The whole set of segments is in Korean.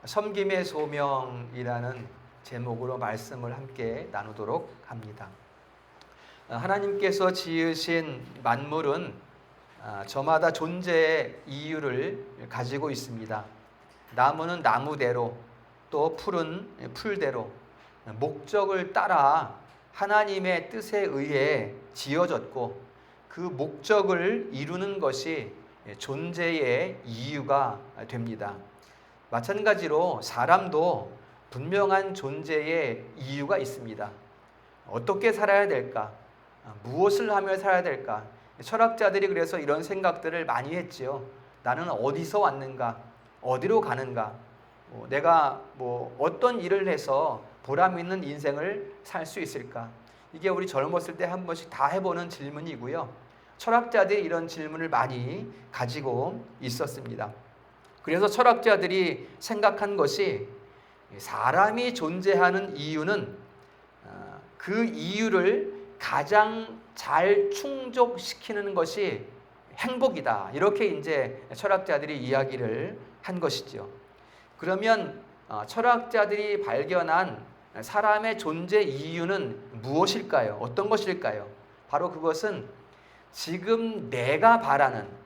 섬김의 소명이라는 제목으로 말씀을 함께 나누도록 합니다. 하나님께서 지으신 만물은 저마다 존재의 이유를 가지고 있습니다. 나무는 나무대로, 또 풀은 풀대로 목적을 따라 하나님의 뜻에 의해 지어졌고, 그 목적을 이루는 것이 존재의 이유가 됩니다. 마찬가지로 사람도 분명한 존재의 이유가 있습니다. 어떻게 살아야 될까? 무엇을 하며 살아야 될까? 철학자들이 그래서 이런 생각들을 많이 했지요. 나는 어디서 왔는가? 어디로 가는가? 내가 어떤 일을 해서 보람 있는 인생을 살 수 있을까? 이게 우리 젊었을 때 한 번씩 다 해보는 질문이고요. 철학자들이 이런 질문을 많이 가지고 있었습니다. 그래서 철학자들이 생각한 것이, 사람이 존재하는 이유는 그 이유를 가장 잘 충족시키는 것이 행복이다. 이렇게 이제 철학자들이 이야기를 한 것이죠. 그러면 철학자들이 발견한 사람의 존재 이유는 무엇일까요? 어떤 것일까요? 바로 그것은 지금 내가 바라는,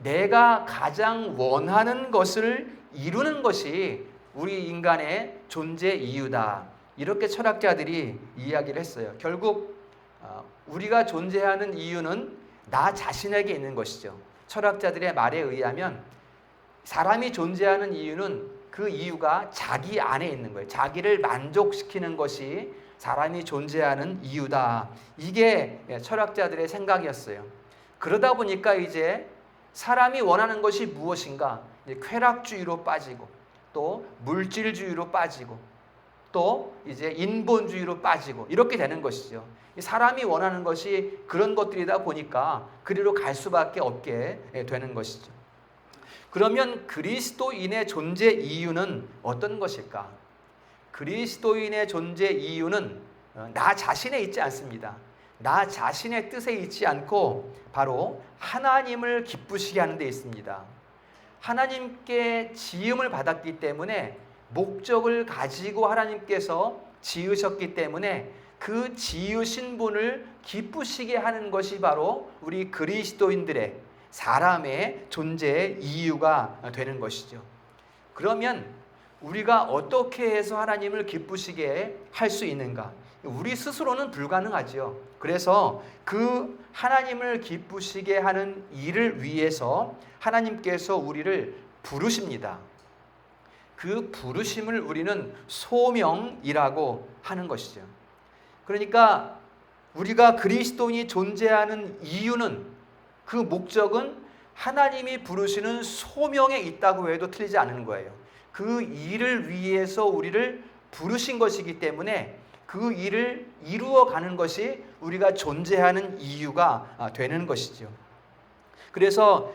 내가 가장 원하는 것을 이루는 것이 우리 인간의 존재 이유다. 이렇게 철학자들이 이야기를 했어요. 결국 우리가 존재하는 이유는 나 자신에게 있는 것이죠. 철학자들의 말에 의하면 사람이 존재하는 이유는 그 이유가 자기 안에 있는 거예요. 자기를 만족시키는 것이 사람이 존재하는 이유다. 이게 철학자들의 생각이었어요. 그러다 보니까 이제 사람이 원하는 것이 무엇인가? 쾌락주의로 빠지고, 또 물질주의로 빠지고, 또 이제 인본주의로 빠지고, 이렇게 되는 것이죠. 사람이 원하는 것이 그런 것들이다 보니까 그리로 갈 수밖에 없게 되는 것이죠. 그러면 그리스도인의 존재 이유는 어떤 것일까? 그리스도인의 존재 이유는 나 자신에 있지 않습니다. 나 자신의 뜻에 있지 않고 바로 하나님을 기쁘시게 하는 데 있습니다. 하나님께 지음을 받았기 때문에, 목적을 가지고 하나님께서 지으셨기 때문에 그 지으신 분을 기쁘시게 하는 것이 바로 우리 그리스도인들의, 사람의 존재의 이유가 되는 것이죠. 그러면 우리가 어떻게 해서 하나님을 기쁘시게 할 수 있는가? 우리 스스로는 불가능하지요. 그래서 그 하나님을 기쁘시게 하는 일을 위해서 하나님께서 우리를 부르십니다. 그 부르심을 우리는 소명이라고 하는 것이죠. 그러니까 우리가 그리스도인이 존재하는 이유는, 그 목적은 하나님이 부르시는 소명에 있다고 해도 틀리지 않은 거예요. 그 일을 위해서 우리를 부르신 것이기 때문에 그 일을 이루어가는 것이 우리가 존재하는 이유가 되는 것이죠. 그래서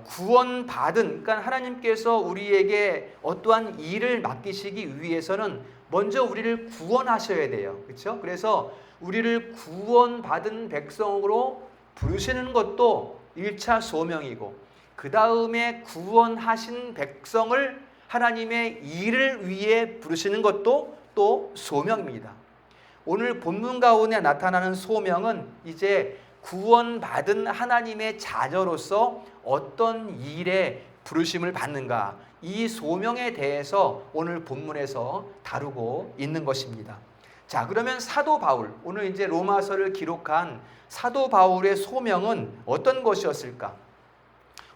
구원받은, 그러니까 하나님께서 우리에게 어떠한 일을 맡기시기 위해서는 먼저 우리를 구원하셔야 돼요. 그렇죠? 그래서 우리를 구원받은 백성으로 부르시는 것도 1차 소명이고, 그 다음에 구원하신 백성을 하나님의 일을 위해 부르시는 것도 또 소명입니다. 오늘 본문 가운데 나타나는 소명은 이제 구원받은 하나님의 자녀로서 어떤 일에 부르심을 받는가, 이 소명에 대해서 오늘 본문에서 다루고 있는 것입니다. 자, 그러면 사도 바울, 오늘 이제 로마서를 기록한 사도 바울의 소명은 어떤 것이었을까?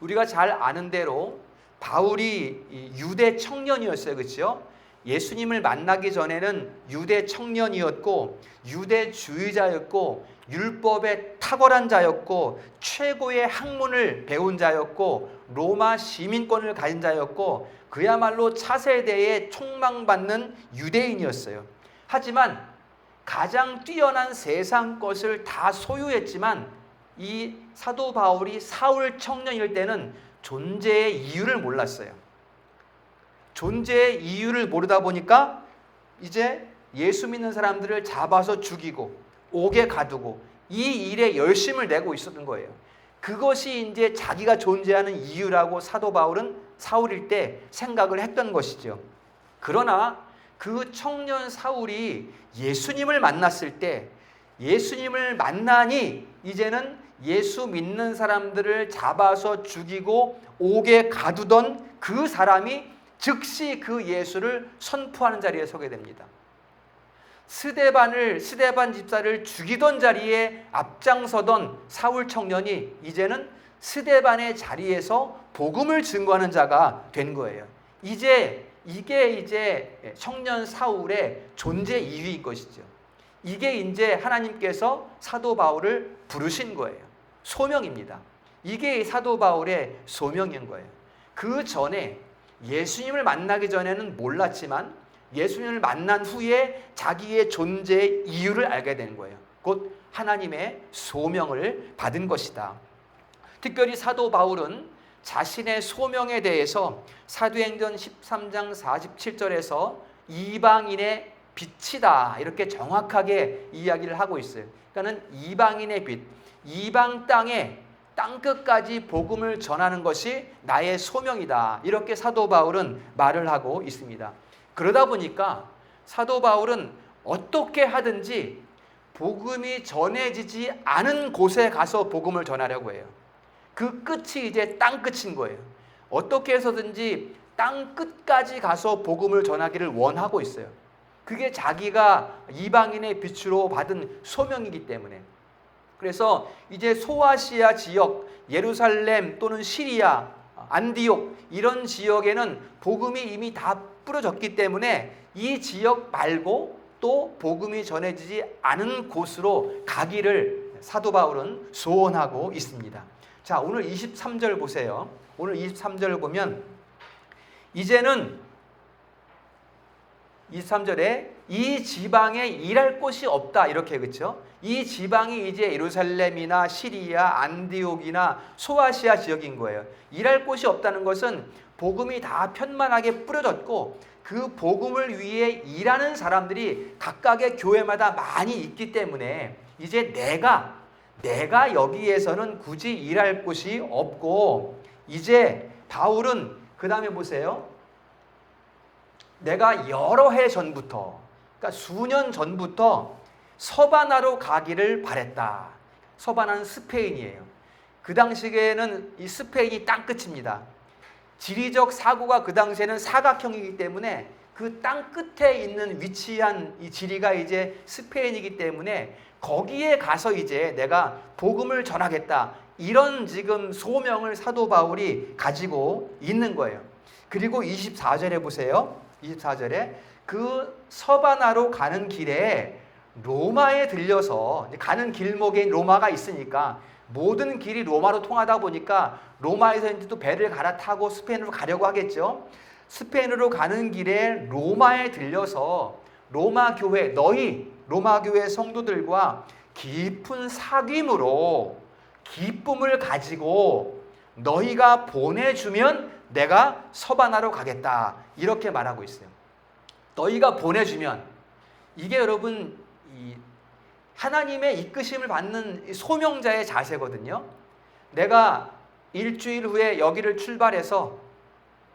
우리가 잘 아는 대로 바울이 유대 청년이었어요. 그렇죠? 예수님을 만나기 전에는 유대 청년이었고, 유대주의자였고, 율법에 탁월한 자였고, 최고의 학문을 배운 자였고, 로마 시민권을 가진 자였고, 그야말로 차세대에 촉망받는 유대인이었어요. 하지만 가장 뛰어난 세상 것을 다 소유했지만, 이 사도 바울이 사울 청년일 때는 존재의 이유를 몰랐어요. 존재의 이유를 모르다 보니까 이제 예수 믿는 사람들을 잡아서 죽이고 옥에 가두고 이 일에 열심을 내고 있었던 거예요. 그것이 이제 자기가 존재하는 이유라고 사도 바울은 사울일 때 생각을 했던 것이죠. 그러나 그 청년 사울이 예수님을 만났을 때, 예수님을 만나니 이제는 예수 믿는 사람들을 잡아서 죽이고 옥에 가두던 그 사람이 즉시 그 예수를 선포하는 자리에 서게 됩니다. 스데반 집사를 죽이던 자리에 앞장서던 사울 청년이 이제는 스데반의 자리에서 복음을 증거하는 자가 된 거예요. 이게 이제 청년 사울의 존재 이유인 것이죠. 이게 이제 하나님께서 사도 바울을 부르신 거예요. 소명입니다. 이게 사도 바울의 소명인 거예요. 그 전에 예수님을 만나기 전에는 몰랐지만 예수님을 만난 후에 자기의 존재의 이유를 알게 된 거예요. 곧 하나님의 소명을 받은 것이다. 특별히 사도 바울은 자신의 소명에 대해서 사도행전 13장 47절에서 이방인의 빛이다 이렇게 정확하게 이야기를 하고 있어요. 그러니까는 이방인의 빛, 이방 땅에 땅끝까지 복음을 전하는 것이 나의 소명이다. 이렇게 사도 바울은 말을 하고 있습니다. 그러다 보니까 사도 바울은 어떻게 하든지 복음이 전해지지 않은 곳에 가서 복음을 전하려고 해요. 그 끝이 이제 땅 끝인 거예요. 어떻게 해서든지 땅 끝까지 가서 복음을 전하기를 원하고 있어요. 그게 자기가 이방인의 빛으로 받은 소명이기 때문에. 그래서 이제 소아시아 지역, 예루살렘 또는 시리아, 안디옥 이런 지역에는 복음이 이미 다 뿌려졌기 때문에 이 지역 말고 또 복음이 전해지지 않은 곳으로 가기를 사도 바울은 소원하고 있습니다. 자, 오늘 23절 보세요. 오늘 23절을 보면 이제는 23절에 이 지방에 일할 곳이 없다 이렇게 그렇죠? 이 지방이 이제 예루살렘이나 시리아, 안디옥이나 소아시아 지역인 거예요. 일할 곳이 없다는 것은 복음이 다 편만하게 뿌려졌고 그 복음을 위해 일하는 사람들이 각각의 교회마다 많이 있기 때문에 이제 내가 여기에서는 굳이 일할 곳이 없고 이제 바울은 그 다음에 보세요. 내가 여러 해 전부터 그러니까 수년 전부터 서바나로 가기를 바랬다. 서바나는 스페인이에요. 그 당시에는 이 스페인이 땅끝입니다. 지리적 사고가 그 당시에는 사각형이기 때문에 그 땅 끝에 있는 위치한 이 지리가 이제 스페인이기 때문에 거기에 가서 이제 내가 복음을 전하겠다. 이런 지금 소명을 사도 바울이 가지고 있는 거예요. 그리고 24절에 보세요. 24절에 그 서바나로 가는 길에 로마에 들려서 가는 길목에 로마가 있으니까 모든 길이 로마로 통하다 보니까 로마에서 이제 또 배를 갈아타고 스페인으로 가려고 하겠죠. 스페인으로 가는 길에 로마에 들려서 로마 교회 로마 교회 성도들과 깊은 사귐으로 기쁨을 가지고 너희가 보내주면 내가 서바나로 가겠다 이렇게 말하고 있어요. 너희가 보내주면 이게 여러분 하나님의 이끄심을 받는 소명자의 자세거든요. 내가 일주일 후에 여기를 출발해서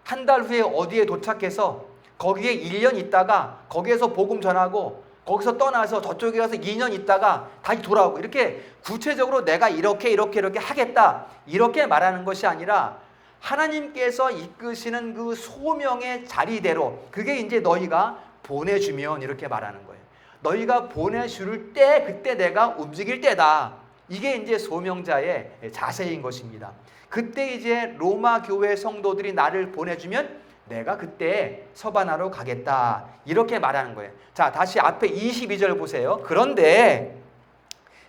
한 달 후에 어디에 도착해서 거기에 1년 있다가 거기에서 복음 전하고 거기서 떠나서 저쪽에 가서 2년 있다가 다시 돌아오고 이렇게 구체적으로 내가 이렇게 하겠다 이렇게 말하는 것이 아니라 하나님께서 이끄시는 그 소명의 자리대로 그게 이제 너희가 보내주면 이렇게 말하는 거예요. 너희가 보내줄 때 그때 내가 움직일 때다. 이게 이제 소명자의 자세인 것입니다. 그때 이제 로마 교회 성도들이 나를 보내주면 내가 그때 서바나로 가겠다. 이렇게 말하는 거예요. 자, 다시 앞에 22절 보세요. 그런데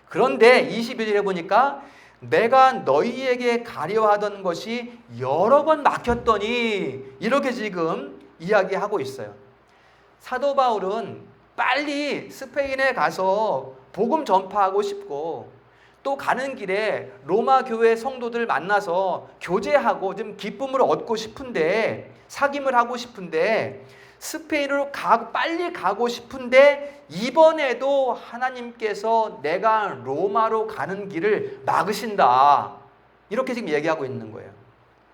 22절에 보니까 내가 너희에게 가려 하던 것이 여러 번 막혔더니 이렇게 지금 이야기하고 있어요. 사도 바울은 빨리 스페인에 가서 복음 전파하고 싶고 또 가는 길에 로마 교회 성도들 만나서 교제하고 좀 기쁨을 얻고 싶은데 사귐을 하고 싶은데 스페인으로 빨리 가고 싶은데 이번에도 하나님께서 내가 로마로 가는 길을 막으신다. 이렇게 지금 얘기하고 있는 거예요.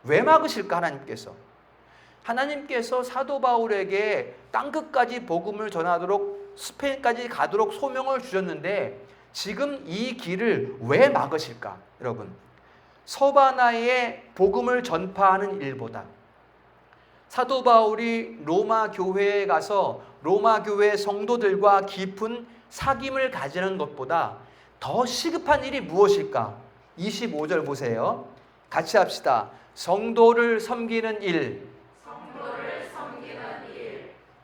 왜 막으실까 하나님께서? 하나님께서 사도 바울에게 땅끝까지 복음을 전하도록 스페인까지 가도록 소명을 주셨는데 지금 이 길을 왜 막으실까? 여러분, 서바나의 복음을 전파하는 일보다 사도 바울이 로마 교회에 가서 로마 교회 성도들과 깊은 사귐을 가지는 것보다 더 시급한 일이 무엇일까? 25절 보세요. 같이 합시다. 성도를 섬기는 일.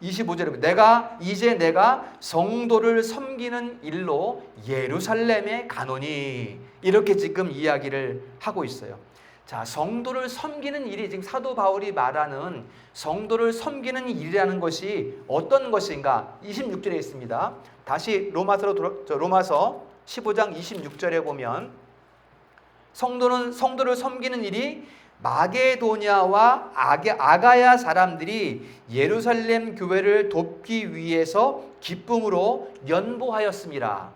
25절에 내가 성도를 섬기는 일로 예루살렘에 가노니, 이렇게 지금 이야기를 하고 있어요. 자, 성도를 섬기는 일이 지금 사도 바울이 말하는 성도를 섬기는 일이라는 것이 어떤 것인가? 26절에 있습니다. 다시 로마서 15장 26절에 보면 성도를 섬기는 일이 마게도냐와 아가야 사람들이 예루살렘 교회를 돕기 위해서 기쁨으로 연보하였습니다.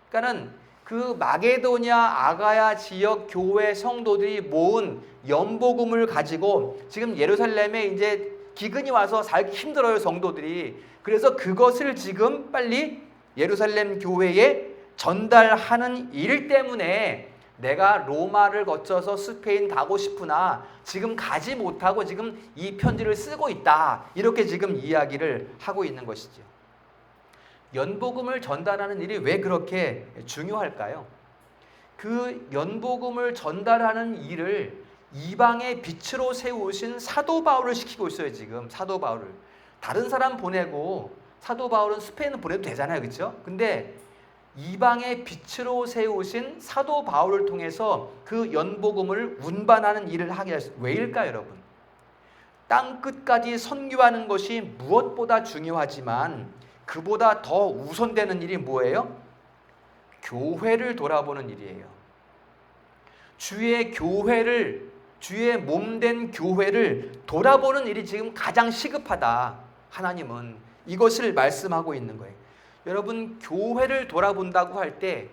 그러니까는 그 마게도냐 아가야 지역 교회 성도들이 모은 연보금을 가지고 지금 예루살렘에 이제 기근이 와서 살기 힘들어요, 성도들이. 그래서 그것을 지금 빨리 예루살렘 교회에 전달하는 일 때문에 내가 로마를 거쳐서 스페인 가고 싶으나 지금 가지 못하고 지금 이 편지를 쓰고 있다, 이렇게 지금 이야기를 하고 있는 것이죠. 연복음을 전달하는 일이 왜 그렇게 중요할까요? 그 연복음을 전달하는 일을 이방의 빛으로 세우신 사도 바울을 시키고 있어요. 지금 사도 바울을. 다른 사람 보내고 사도 바울은 스페인을 보내도 되잖아요, 그렇죠? 근데 이방의 빛으로 세우신 사도 바울을 통해서 그 연복음을 운반하는 일을 하게 했어요. 왜일까요, 여러분? 땅 끝까지 선교하는 것이 무엇보다 중요하지만 그보다 더 우선되는 일이 뭐예요? 교회를 돌아보는 일이에요. 주의 교회를, 주의 몸된 교회를 돌아보는 일이 지금 가장 시급하다. 하나님은 이것을 말씀하고 있는 거예요. 여러분, 교회를 돌아본다고 할 때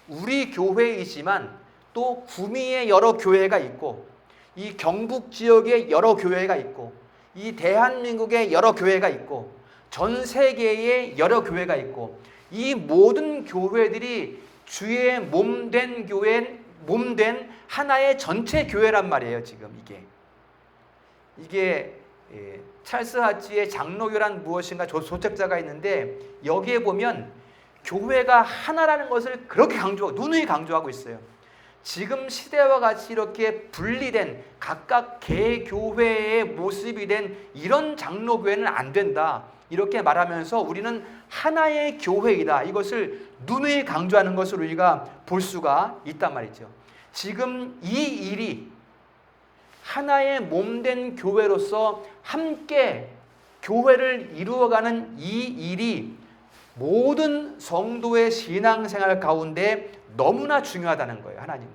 우리 교회이지만 또 구미에 여러 교회가 있고 이 경북 지역에 여러 교회가 있고 이 대한민국에 여러 교회가 있고 전 세계에 여러 교회가 있고 이 모든 교회들이 주의 몸된 교회, 몸된 하나의 전체 교회란 말이에요. 지금 이게 찰스 하치의 장로교란 무엇인가 조책자가 있는데 여기에 보면 교회가 하나라는 것을 그렇게 누누이 강조하고 있어요. 지금 시대와 같이 이렇게 분리된 각각 개교회의 모습이 된 이런 장로교회는 안 된다, 이렇게 말하면서 우리는 하나의 교회이다, 이것을 누누이 강조하는 것을 우리가 볼 수가 있단 말이죠. 지금 이 일이 하나의 몸된 교회로서 함께 교회를 이루어가는 이 일이 모든 성도의 신앙생활 가운데 너무나 중요하다는 거예요, 하나님은.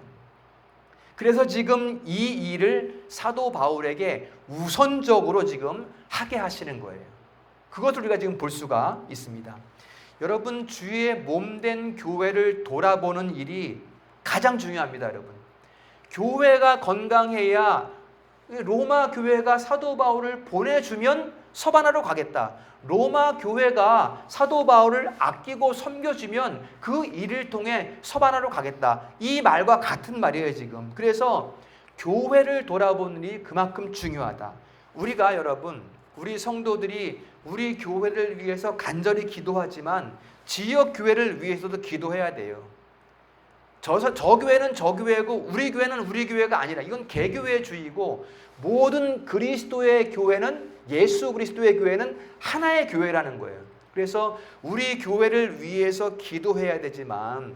그래서 지금 이 일을 사도 바울에게 우선적으로 지금 하게 하시는 거예요. 그것을 우리가 지금 볼 수가 있습니다. 여러분, 주의 몸된 교회를 돌아보는 일이 가장 중요합니다, 여러분. 교회가 건강해야, 로마 교회가 사도 바울을 보내주면 서바나로 가겠다, 로마 교회가 사도 바울을 아끼고 섬겨주면 그 일을 통해 서바나로 가겠다, 이 말과 같은 말이에요 지금. 그래서 교회를 돌아보는 일이 그만큼 중요하다. 우리가, 여러분, 우리 성도들이 우리 교회를 위해서 간절히 기도하지만 지역 교회를 위해서도 기도해야 돼요. 저 교회는 저 교회고 우리 교회는 우리 교회가 아니라 이건 개교회주의고, 모든 그리스도의 교회는, 예수 그리스도의 교회는 하나의 교회라는 거예요. 그래서 우리 교회를 위해서 기도해야 되지만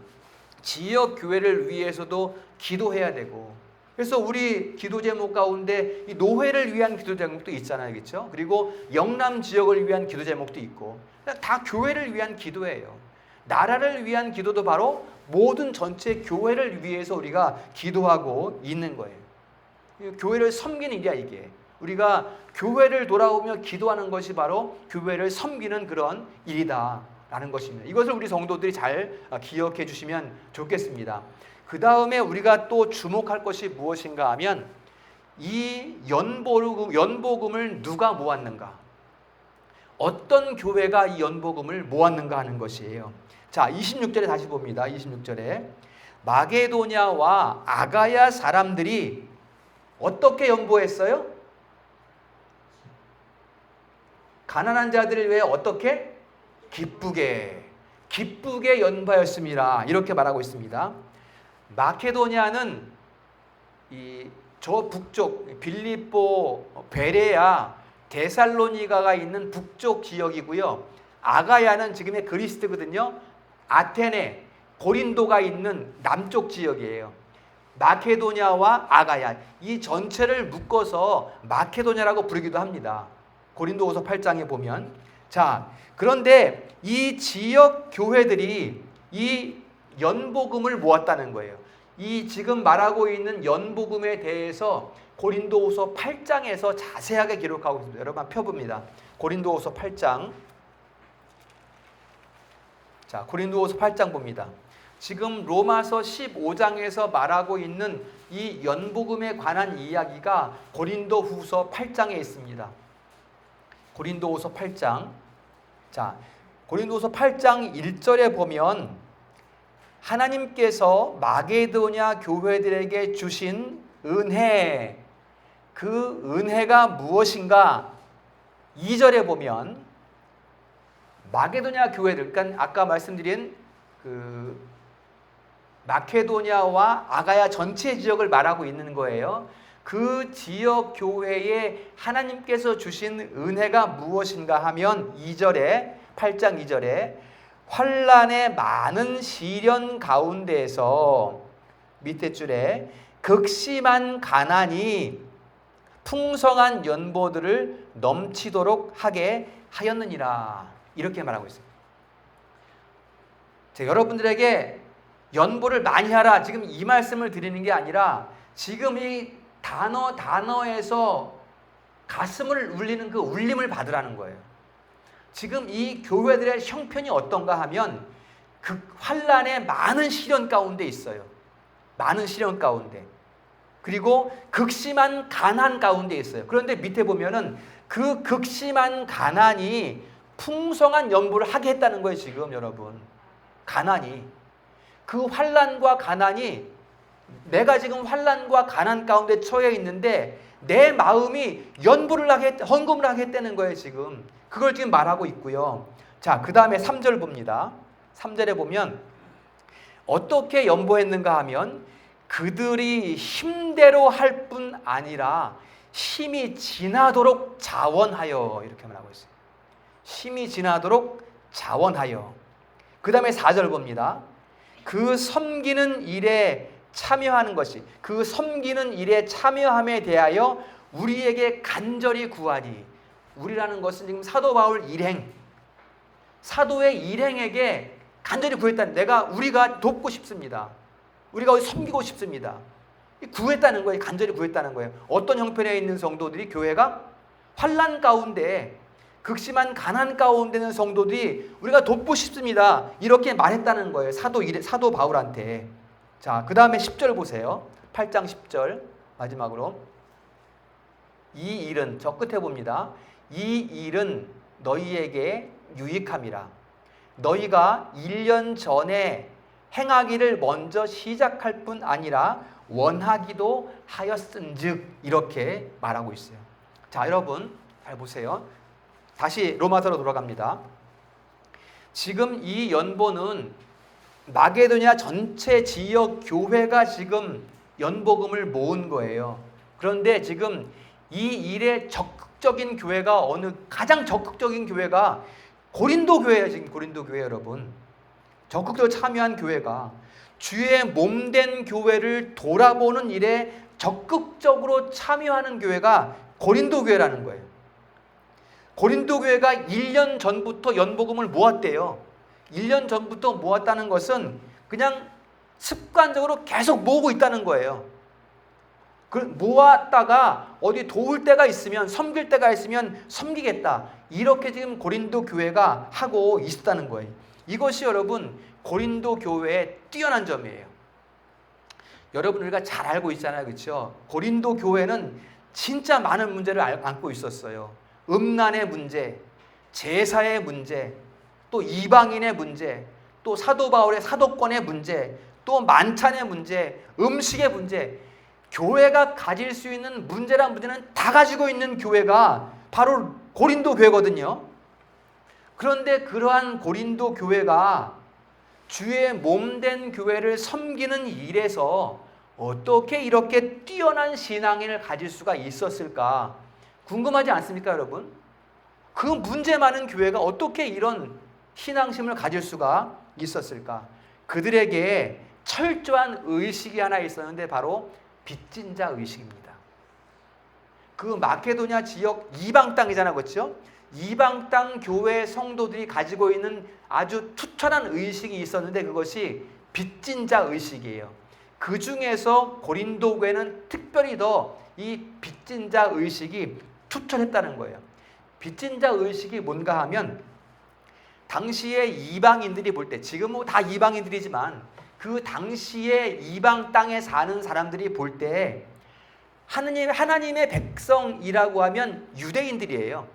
지역 교회를 위해서도 기도해야 되고, 그래서 우리 기도 제목 가운데 이 노회를 위한 기도 제목도 있잖아요, 그렇죠? 그리고 영남 지역을 위한 기도 제목도 있고, 다 교회를 위한 기도예요. 나라를 위한 기도도 바로 모든 전체 교회를 위해서 우리가 기도하고 있는 거예요. 교회를 섬기는 일이야, 이게. 우리가 교회를 돌아오며 기도하는 것이 바로 교회를 섬기는 그런 일이다라는 것입니다. 이것을 우리 성도들이 잘 기억해 주시면 좋겠습니다. 그 다음에 우리가 또 주목할 것이 무엇인가 하면 이 연보금을 누가 모았는가? 어떤 교회가 이 연보금을 모았는가 하는 것이에요. 자, 26절에 다시 봅니다. 26절에 마게도냐와 아가야 사람들이 어떻게 연보했어요? 가난한 자들을 위해 어떻게? 기쁘게 연보하였습니다. 이렇게 말하고 있습니다. 마케도냐는 저 북쪽 빌립보, 베레아, 데살로니가가 있는 북쪽 지역이고요. 아가야는 지금의 그리스도거든요. 아테네, 고린도가 있는 남쪽 지역이에요. 마케도냐와 아가야, 이 전체를 묶어서 마케도냐라고 부르기도 합니다. 고린도후서 8장에 보면. 자, 그런데 이 지역 교회들이 이 연보금을 모았다는 거예요. 이 지금 말하고 있는 연보금에 대해서 고린도후서 8장에서 자세하게 기록하고 있습니다. 여러분 펴봅니다. 고린도후서 8장. 자, 고린도후서 8장 봅니다. 지금 로마서 15장에서 말하고 있는 이 연보금에 관한 이야기가 고린도후서 8장에 있습니다. 고린도후서 8장. 자, 고린도후서 8장 1절에 보면 하나님께서 마게도냐 교회들에게 주신 은혜, 그 은혜가 무엇인가? 2절에 보면 마게도냐 교회들, 그러니까 아까 말씀드린 그 마케도냐와 아가야 전체 지역을 말하고 있는 거예요. 그 지역 교회에 하나님께서 주신 은혜가 무엇인가 하면 2절에 8장 2절에 환난의 많은 시련 가운데에서 밑에 줄에 극심한 가난이 풍성한 연보들을 넘치도록 하게 하였느니라. 이렇게 말하고 있어요. 여러분들에게 연보를 많이 하라, 지금 이 말씀을 드리는 게 아니라 지금 이 단어에서 가슴을 울리는 그 울림을 받으라는 거예요. 지금 이 교회들의 형편이 어떤가 하면 환난의 많은 시련 가운데 있어요. 많은 시련 가운데. 그리고 극심한 가난 가운데 있어요. 그런데 밑에 보면은 그 극심한 가난이 풍성한 연보를 하게 했다는 거예요. 지금 여러분, 가난이, 그 환난과 가난이, 내가 지금 환난과 가난 가운데 처해 있는데 내 마음이 헌금을 하게 했다는 거예요. 지금 그걸 지금 말하고 있고요. 자, 그 다음에 3절 봅니다. 3절에 보면 어떻게 연보했는가 하면 그들이 힘대로 할 뿐 아니라 힘이 지나도록 자원하여, 이렇게 말하고 있어요. 힘이 지나도록 자원하여. 그 다음에 4절 봅니다. 그 섬기는 일에 참여하는 것이, 그 섬기는 일에 참여함에 대하여 우리에게 간절히 구하니. 우리라는 것은 지금 사도 바울 일행, 사도의 일행에게 간절히 구했다는, 우리가 돕고 싶습니다. 우리가 섬기고 싶습니다. 구했다는 거예요. 간절히 구했다는 거예요. 어떤 형편에 있는 성도들이, 교회가 환난 가운데, 극심한 가난 가운데 있는 성도들이 우리가 돕고 싶습니다. 이렇게 말했다는 거예요. 사도 바울한테. 자, 그 다음에 10절 보세요. 8장 10절 마지막으로. 이 일은, 저 끝에 봅니다. 이 일은 너희에게 유익함이라. 너희가 1년 전에 행하기를 먼저 시작할 뿐 아니라 원하기도 하였은즉, 이렇게 말하고 있어요. 자, 여러분 잘 보세요. 다시 로마서로 돌아갑니다. 지금 이 연보는 마게도냐 전체 지역 교회가 지금 연보금을 모은 거예요. 그런데 지금 이 일에 적극적인 교회가, 가장 적극적인 교회가 고린도 교회예요. 지금 고린도 교회 여러분, 적극적으로 참여한 교회가, 주의 몸된 교회를 돌아보는 일에 적극적으로 참여하는 교회가 고린도 교회라는 거예요. 고린도 교회가 1년 전부터 연보금을 모았대요. 1년 전부터 모았다는 것은 그냥 습관적으로 계속 모으고 있다는 거예요. 모았다가 어디 도울 때가 있으면, 섬길 때가 있으면 섬기겠다, 이렇게 지금 고린도 교회가 하고 있었다는 거예요. 이것이 여러분 고린도 교회의 뛰어난 점이에요. 여러분, 우리가 잘 알고 있잖아요. 그렇죠? 고린도 교회는 진짜 많은 문제를 안고 있었어요. 음란의 문제, 제사의 문제, 또 이방인의 문제, 또 사도 바울의 사도권의 문제, 또 만찬의 문제, 음식의 문제. 교회가 가질 수 있는 문제란 문제는 다 가지고 있는 교회가 바로 고린도 교회거든요. 그런데 그러한 고린도 교회가 주의 몸된 교회를 섬기는 일에서 어떻게 이렇게 뛰어난 신앙을 가질 수가 있었을까? 궁금하지 않습니까, 여러분? 그 문제 많은 교회가 어떻게 이런 신앙심을 가질 수가 있었을까? 그들에게 철저한 의식이 하나 있었는데 바로 빚진 자 의식입니다. 그 마케도냐 지역 이방 땅이잖아요, 그렇죠? 이방 땅 교회 성도들이 가지고 있는 아주 투철한 의식이 있었는데 그것이 빚진 자 의식이에요. 그 중에서 고린도 교회는 특별히 더 이 빚진 자 의식이 투철했다는 거예요. 빚진 자 의식이 뭔가 하면 당시에 이방인들이 볼 때, 지금 뭐 다 이방인들이지만 그 당시에 이방 땅에 사는 사람들이 볼 때 하나님의 백성이라고 하면 유대인들이에요.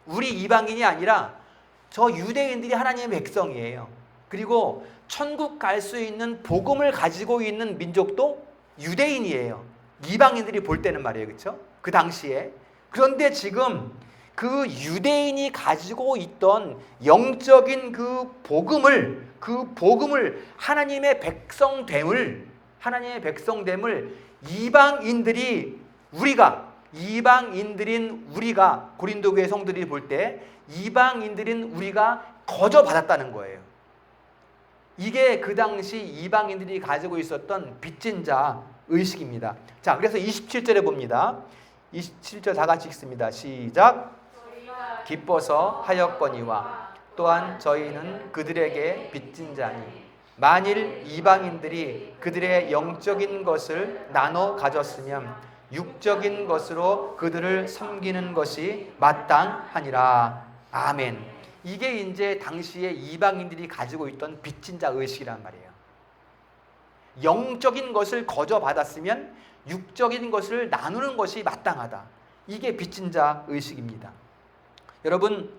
우리 이방인이 아니라 저 유대인들이 하나님의 백성이에요. 그리고 천국 갈 수 있는 복음을 가지고 있는 민족도 유대인이에요. 이방인들이 볼 때는 말이에요. 그렇죠? 그 당시에. 그런데 지금 그 유대인이 가지고 있던 영적인 그 복음을 하나님의 백성됨을 이방인들인 우리가 고린도 교회 성도들이 볼 때 이방인들인 우리가 거저 받았다는 거예요. 이게 그 당시 이방인들이 가지고 있었던 빚진 자 의식입니다. 자, 그래서 27절에 봅니다. 27절 다 같이 읽습니다. 시작. 기뻐서 하였거니와 또한 저희는 그들에게 빚진 자니 만일 이방인들이 그들의 영적인 것을 나눠 가졌으면 육적인 것으로 그들을 섬기는 것이 마땅하니라. 아멘. 이게 이제 당시에 이방인들이 가지고 있던 빚진 자 의식이란 말이에요. 영적인 것을 거저 받았으면 육적인 것을 나누는 것이 마땅하다. 이게 빚진 자 의식입니다. 여러분,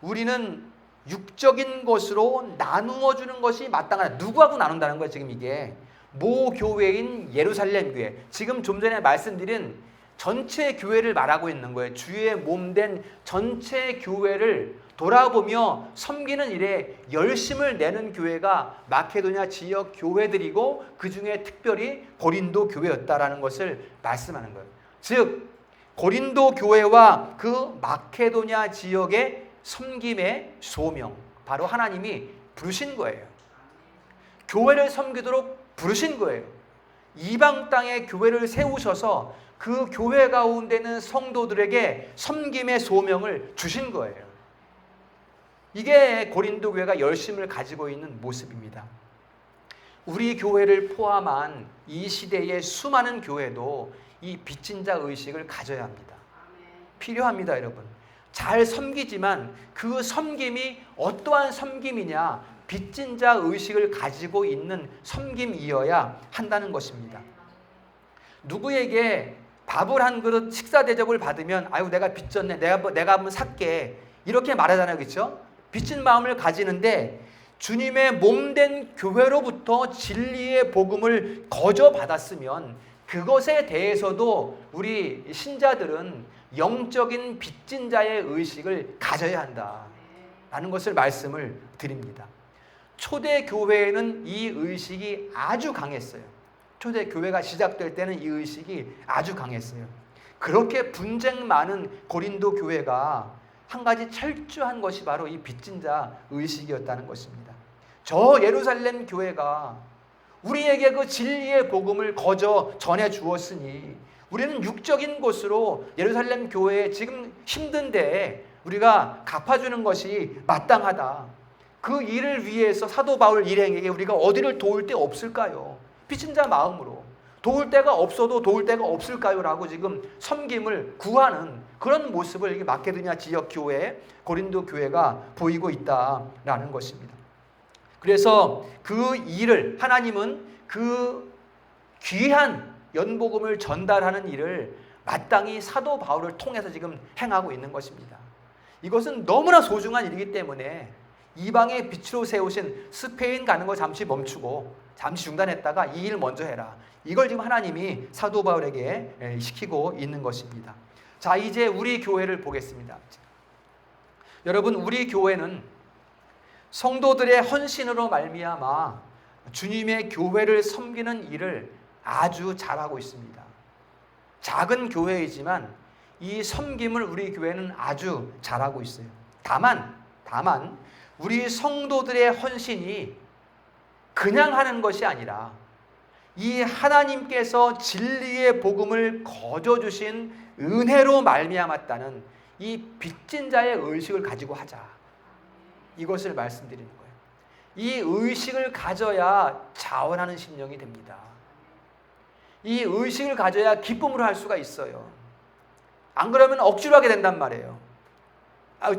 우리는 육적인 것으로 나누어 주는 것이 마땅하다. 누구하고 나눈다는 거예요, 지금 이게. 모 교회인 예루살렘 교회. 지금 좀 전에 말씀드린 전체 교회를 말하고 있는 거예요. 주의 몸된 전체 교회를 돌아보며 섬기는 일에 열심을 내는 교회가 마케도냐 지역 교회들이고 그 중에 특별히 고린도 교회였다라는 것을 말씀하는 거예요. 즉 고린도 교회와 그 마케도냐 지역의 섬김의 소명, 바로 하나님이 부르신 거예요. 교회를 섬기도록 부르신 거예요. 이방 땅에 교회를 세우셔서 그 교회 가운데는 성도들에게 섬김의 소명을 주신 거예요. 이게 고린도 교회가 열심을 가지고 있는 모습입니다. 우리 교회를 포함한 이 시대의 수많은 교회도 이 빚진 자 의식을 가져야 합니다. 필요합니다, 여러분. 잘 섬기지만 그 섬김이 어떠한 섬김이냐? 빚진 자 의식을 가지고 있는 섬김이어야 한다는 것입니다. 누구에게 밥을 한 그릇 식사 대접을 받으면 아유 내가 빚졌네, 내가 한번 살게 이렇게 말하잖아요, 그렇죠? 빚진 마음을 가지는데 주님의 몸된 교회로부터 진리의 복음을 거저 받았으면 그것에 대해서도 우리 신자들은 영적인 빚진 자의 의식을 가져야 한다라는 것을 말씀을 드립니다. 초대 교회에는 이 의식이 아주 강했어요. 초대 교회가 시작될 때는 이 의식이 아주 강했어요. 그렇게 분쟁 많은 고린도 교회가 한 가지 철저한 것이 바로 이 빚진 자 의식이었다는 것입니다. 저 예루살렘 교회가 우리에게 그 진리의 복음을 거저 전해 주었으니 우리는 육적인 것으로 예루살렘 교회에 지금 힘든데 우리가 갚아주는 것이 마땅하다. 그 일을 위해서 사도 바울 일행에게 우리가 어디를 도울 데 없을까요? 빚진 자 마음으로 도울 데가 없어도 도울 데가 없을까요? 라고 지금 섬김을 구하는 그런 모습을 이게 마케도냐 지역 교회, 고린도 교회가 보이고 있다라는 것입니다. 그래서 그 일을 하나님은 그 귀한 연복음을 전달하는 일을 마땅히 사도 바울을 통해서 지금 행하고 있는 것입니다. 이것은 너무나 소중한 일이기 때문에 이방의 빛으로 세우신 스페인 가는 거 잠시 멈추고 잠시 중단했다가 이 일 먼저 해라. 이걸 지금 하나님이 사도 바울에게 시키고 있는 것입니다. 자, 이제 우리 교회를 보겠습니다. 여러분, 우리 교회는 성도들의 헌신으로 말미암아 주님의 교회를 섬기는 일을 아주 잘하고 있습니다. 작은 교회이지만 이 섬김을 우리 교회는 아주 잘하고 있어요. 다만 우리 성도들의 헌신이 그냥 하는 것이 아니라 이 하나님께서 진리의 복음을 거저 주신 은혜로 말미암았다는 이 빚진 자의 의식을 가지고 하자. 이것을 말씀드리는 거예요. 이 의식을 가져야 자원하는 심령이 됩니다. 이 의식을 가져야 기쁨으로 할 수가 있어요. 안 그러면 억지로 하게 된단 말이에요.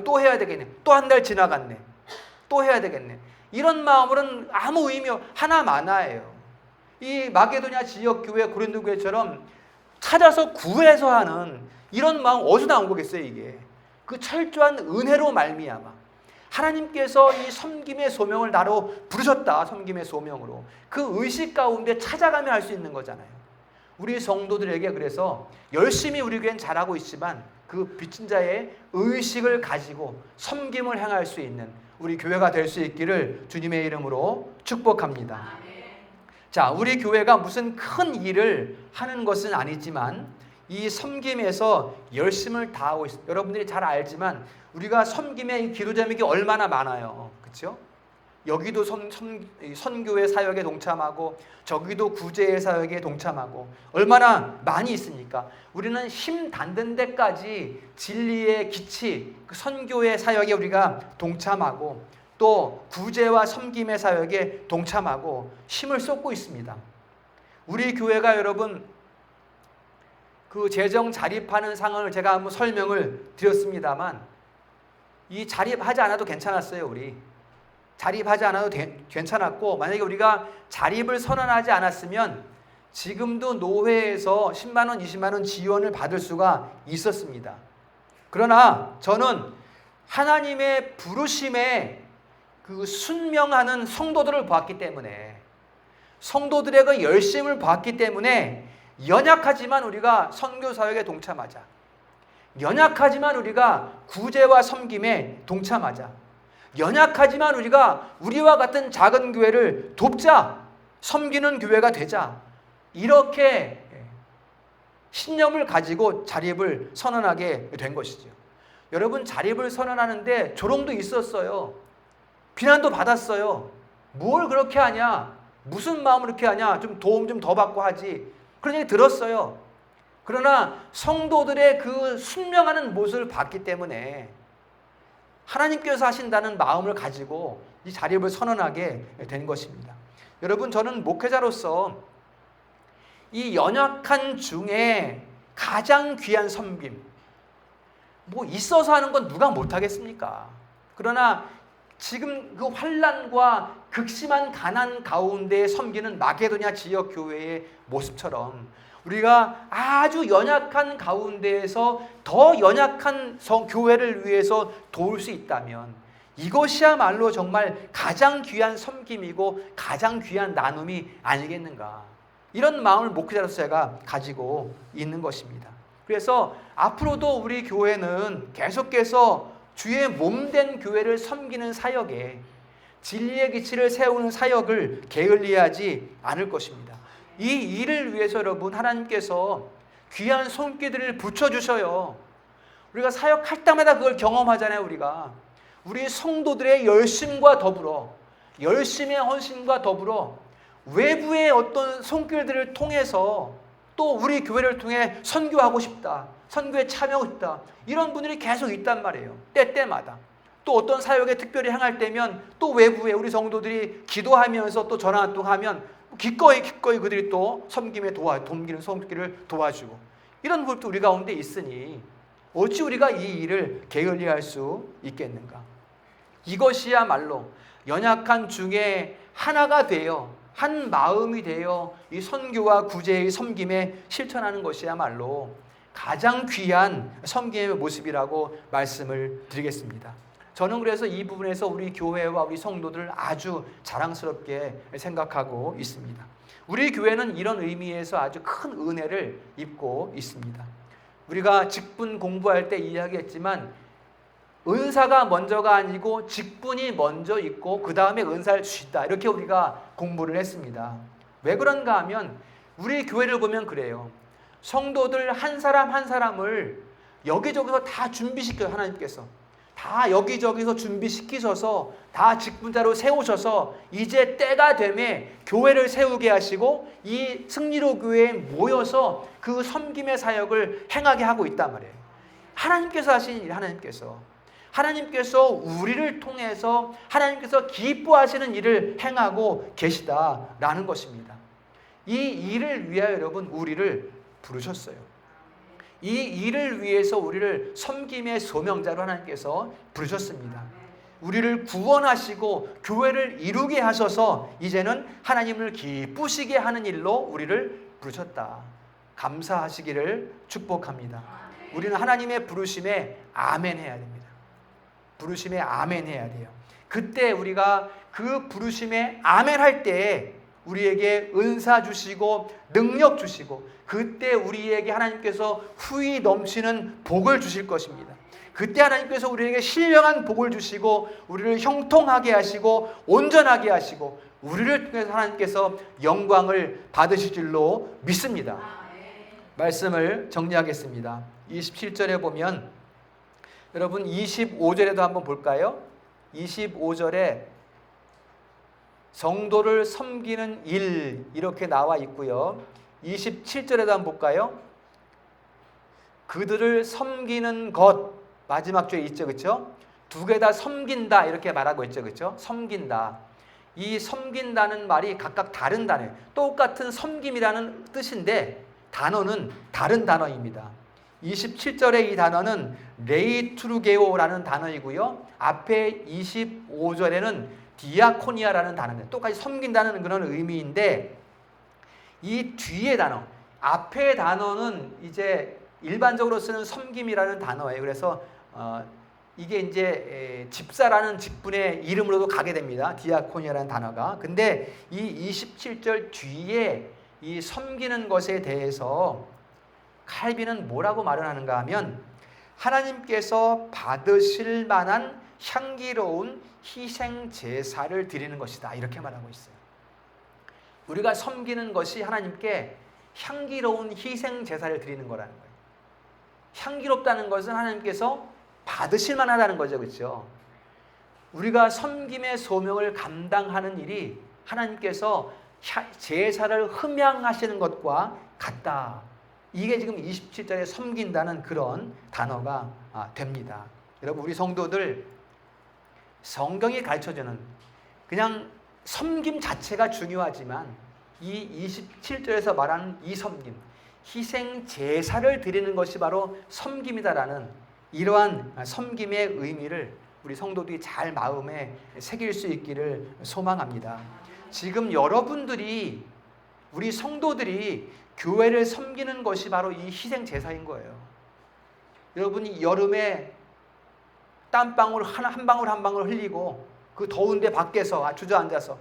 또 해야 되겠네. 또 한 달 지나갔네. 또 해야 되겠네. 이런 마음으로는 아무 의미 하나마나예요. 이 마게도냐 지역 교회, 고린도 교회처럼 찾아서 구해서 하는 이런 마음 어디서 나온 거겠어요, 이게? 그 철저한 은혜로 말미암아 하나님께서 이 섬김의 소명을 나로 부르셨다. 섬김의 소명으로 그 의식 가운데 찾아가며 할 수 있는 거잖아요. 우리 성도들에게 그래서 열심히 우리 교회는 잘하고 있지만 그 빚진 자의 의식을 가지고 섬김을 행할 수 있는 우리 교회가 될 수 있기를 주님의 이름으로 축복합니다. 자, 우리 교회가 무슨 큰 일을 하는 것은 아니지만 이 섬김에서 열심을 다하고 있습니다. 여러분들이 잘 알지만 우리가 섬김의 기도 제목이 얼마나 많아요. 그렇죠? 여기도 선교의 사역에 동참하고 저기도 구제의 사역에 동참하고 얼마나 많이 있으니까 우리는 힘 닿는 데까지 진리의 기치, 그 선교의 사역에 우리가 동참하고 또 구제와 섬김의 사역에 동참하고 힘을 쏟고 있습니다. 우리 교회가 여러분 그 재정 자립하는 상황을 제가 한번 설명을 드렸습니다만 이 자립하지 않아도 괜찮았어요. 우리 자립하지 않아도 괜찮았고 만약에 우리가 자립을 선언하지 않았으면 지금도 노회에서 10만 원, 20만 원 지원을 받을 수가 있었습니다. 그러나 저는 하나님의 부르심에 그 순명하는 성도들을 보았기 때문에 성도들의 그 열심을 보았기 때문에 연약하지만 우리가 선교 사역에 동참하자. 연약하지만 우리가 구제와 섬김에 동참하자. 연약하지만 우리가 우리와 같은 작은 교회를 돕자. 섬기는 교회가 되자. 이렇게 신념을 가지고 자립을 선언하게 된 것이죠. 여러분, 자립을 선언하는데 조롱도 있었어요. 비난도 받았어요. 뭘 그렇게 하냐? 무슨 마음으로 그렇게 하냐? 좀 도움 좀 더 받고 하지. 그런 얘기 들었어요. 그러나 성도들의 그 순명하는 모습을 봤기 때문에 하나님께서 하신다는 마음을 가지고 이 자립을 선언하게 된 것입니다. 여러분, 저는 목회자로서 이 연약한 중에 가장 귀한 섬김, 뭐 있어서 하는 건 누가 못하겠습니까? 그러나 지금 그 환난과 극심한 가난 가운데 섬기는 마게도냐 지역 교회의 모습처럼 우리가 아주 연약한 가운데에서 더 연약한 교회를 위해서 도울 수 있다면 이것이야말로 정말 가장 귀한 섬김이고 가장 귀한 나눔이 아니겠는가. 이런 마음을 목회자로서 제가 가지고 있는 것입니다. 그래서 앞으로도 우리 교회는 계속해서 주의 몸된 교회를 섬기는 사역에 진리의 기치를 세우는 사역을 게을리하지 않을 것입니다. 이 일을 위해서 여러분 하나님께서 귀한 손길들을 붙여주셔요. 우리가 사역할 때마다 그걸 경험하잖아요. 우리 성도들의 열심과 더불어 열심의 헌신과 더불어 외부의 어떤 손길들을 통해서 또 우리 교회를 통해 선교하고 싶다. 선교에 참여하고 싶다. 이런 분들이 계속 있단 말이에요. 때때마다. 또 어떤 사역에 특별히 행할 때면 또 외부에 우리 성도들이 기도하면서 또 전화 한 통 하면 기꺼이 그들이 또 섬김에 돕기는 손길을 도와주고 이런 것도 우리 가운데 있으니 어찌 우리가 이 일을 게을리할 수 있겠는가. 이것이야말로 연약한 중에 하나가 되어 한 마음이 되어 이 선교와 구제의 섬김에 실천하는 것이야말로 가장 귀한 섬김의 모습이라고 말씀을 드리겠습니다. 저는 그래서 이 부분에서 우리 교회와 우리 성도들을 아주 자랑스럽게 생각하고 있습니다. 우리 교회는 이런 의미에서 아주 큰 은혜를 입고 있습니다. 우리가 직분 공부할 때 이야기했지만 은사가 먼저가 아니고 직분이 먼저 있고 그 다음에 은사를 주신다, 이렇게 우리가 공부를 했습니다. 왜 그런가 하면 우리 교회를 보면 그래요. 성도들 한 사람 한 사람을 여기저기서 다 준비시켜요. 하나님께서 다 여기저기서 준비시키셔서 다 직분자로 세우셔서 이제 때가 되매 교회를 세우게 하시고 이 승리로 교회에 모여서 그 섬김의 사역을 행하게 하고 있단 말이에요. 하나님께서 하신 일, 하나님께서 우리를 통해서 하나님께서 기뻐하시는 일을 행하고 계시다라는 것입니다. 이 일을 위하여 여러분 우리를 부르셨어요. 이 일을 위해서 우리를 섬김의 소명자로 하나님께서 부르셨습니다. 우리를 구원하시고 교회를 이루게 하셔서 이제는 하나님을 기쁘시게 하는 일로 우리를 부르셨다. 감사하시기를 축복합니다. 우리는 하나님의 부르심에 아멘 해야 됩니다. 부르심에 아멘 해야 돼요. 그때 우리가 그 부르심에 아멘 할 때에 우리에게 은사 주시고 능력 주시고 그때 우리에게 하나님께서 후히 넘치는 복을 주실 것입니다. 그때 하나님께서 우리에게 신령한 복을 주시고 우리를 형통하게 하시고 온전하게 하시고 우리를 통해서 하나님께서 영광을 받으실 줄로 믿습니다. 말씀을 정리하겠습니다. 27절에 보면 여러분 25절에도 한번 볼까요? 25절에 성도를 섬기는 일 이렇게 나와 있고요. 27절에도 한번 볼까요? 그들을 섬기는 것 마지막 줄에 있죠, 그렇죠? 두 개 다 섬긴다 이렇게 말하고 있죠, 그렇죠? 섬긴다. 이 섬긴다는 말이 각각 다른 단어예요. 똑같은 섬김이라는 뜻인데 단어는 다른 단어입니다. 27절의 이 단어는 레이투르게오라는 단어이고요. 앞에 25절에는 디아코니아라는 단어입니다. 똑같이 섬긴다는 그런 의미인데 이 뒤에 단어, 앞의 단어는 이제 일반적으로 쓰는 섬김이라는 단어예요. 그래서 이게 이제 집사라는 직분의 이름으로도 가게 됩니다. 디아코니아라는 단어가. 근데 이 27절 뒤에 이 섬기는 것에 대해서 칼빈은 뭐라고 말을 하는가 하면 하나님께서 받으실 만한 향기로운 희생 제사를 드리는 것이다, 이렇게 말하고 있어요. 우리가 섬기는 것이 하나님께 향기로운 희생 제사를 드리는 거라는 거예요. 향기롭다는 것은 하나님께서 받으실 만하다는 거죠, 그렇죠? 우리가 섬김의 소명을 감당하는 일이 하나님께서 제사를 흠양하시는 것과 같다. 이게 지금 27절에 섬긴다는 그런 단어가 됩니다. 여러분, 우리 성도들 성경이 가르쳐주는 그냥 섬김 자체가 중요하지만 이 27절에서 말하는 이 섬김, 희생 제사를 드리는 것이 바로 섬김이다라는 이러한 섬김의 의미를 우리 성도들이 잘 마음에 새길 수 있기를 소망합니다. 지금 여러분들이, 우리 성도들이 교회를 섬기는 것이 바로 이 희생 제사인 거예요. 여러분이 여름에 땀방울 한 방울 한 방울 흘리고 그 더운데 밖에서 주저앉아서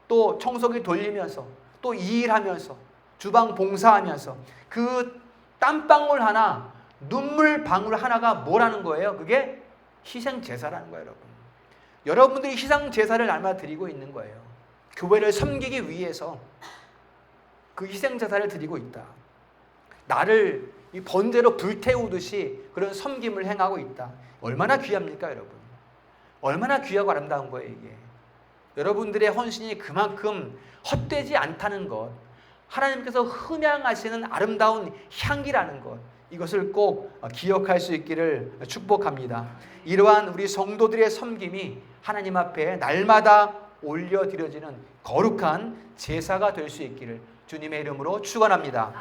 또 청소기 돌리면서 또 이 일하면서 주방 봉사하면서 그 땀방울 하나, 눈물 방울 하나가 뭐라는 거예요? 그게 희생 제사라는 거예요, 여러분. 여러분들이 희생 제사를 날마다 드리고 있는 거예요. 교회를 섬기기 위해서 그 희생 제사를 드리고 있다. 나를 이 번제로 불태우듯이 그런 섬김을 행하고 있다. 얼마나 귀합니까, 여러분? 얼마나 귀하고 아름다운 거예요, 이게. 여러분들의 헌신이 그만큼 헛되지 않다는 것, 하나님께서 흠양하시는 아름다운 향기라는 것, 이것을 꼭 기억할 수 있기를 축복합니다. 이러한 우리 성도들의 섬김이 하나님 앞에 날마다 올려드려지는 거룩한 제사가 될 수 있기를 주님의 이름으로 축원합니다.